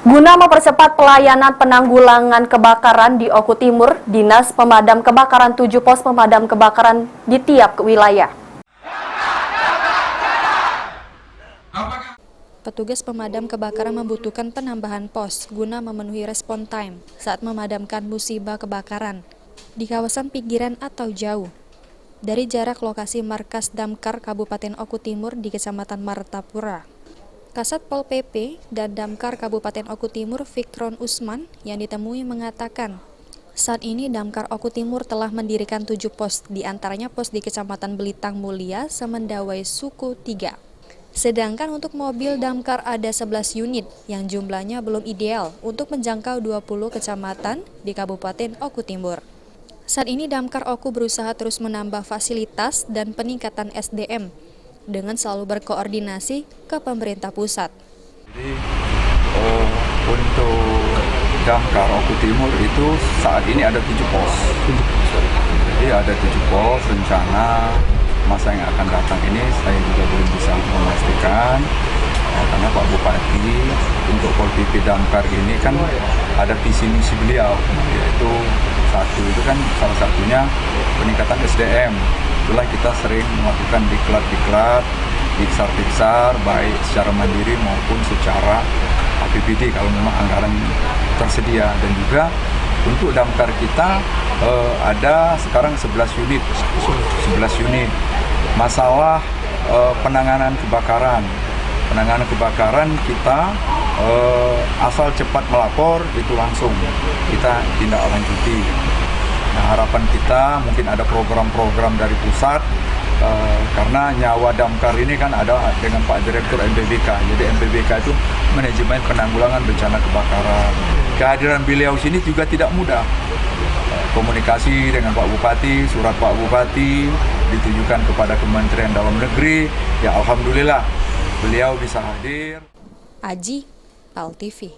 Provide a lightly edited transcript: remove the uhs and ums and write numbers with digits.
Guna mempercepat pelayanan penanggulangan kebakaran di Oku Timur, Dinas Pemadam Kebakaran 7 pos pemadam kebakaran di tiap wilayah. Petugas pemadam kebakaran membutuhkan penambahan pos guna memenuhi respon time saat memadamkan musibah kebakaran di kawasan pinggiran atau jauh dari jarak lokasi markas Damkar Kabupaten Oku Timur di Kecamatan Martapura. Kasat Pol PP dan Damkar Kabupaten Oku Timur Victron Usman yang ditemui mengatakan, saat ini Damkar Oku Timur telah mendirikan 7 pos, diantaranya pos di Kecamatan Belitang Mulia, Semendawai, Suku 3. Sedangkan untuk mobil Damkar ada 11 unit yang jumlahnya belum ideal untuk menjangkau 20 kecamatan di Kabupaten Oku Timur. Saat ini Damkar Oku berusaha terus menambah fasilitas dan peningkatan SDM dengan selalu berkoordinasi ke pemerintah pusat. Jadi untuk Damkar Oku Timur itu saat ini ada 7 pos. Jadi ada 7 pos rencana masa yang akan datang ini saya juga belum bisa memastikan karena Pak Bupati untuk Pol PP Damkar ini kan ada visi misi beliau, yaitu satu itu kan salah satunya peningkatan SDM. Itulah kita sering melakukan diklat, diksar baik secara mandiri maupun secara APBD kalau memang anggaran tersedia. Dan juga untuk damkar kita ada sekarang 11 unit. Masalah penanganan kebakaran. Penanganan kebakaran kita asal cepat melapor itu langsung kita tindak lanjuti. Nah, harapan kita mungkin ada program-program dari pusat karena nyawa damkar ini kan ada dengan Pak Direktur MPBK. Jadi MPBK itu manajemen penanggulangan bencana kebakaran. Kehadiran beliau sini juga tidak mudah. Komunikasi dengan Pak Bupati, surat Pak Bupati ditujukan kepada Kementerian Dalam Negeri. Ya alhamdulillah beliau bisa hadir. Aji, PAL TV.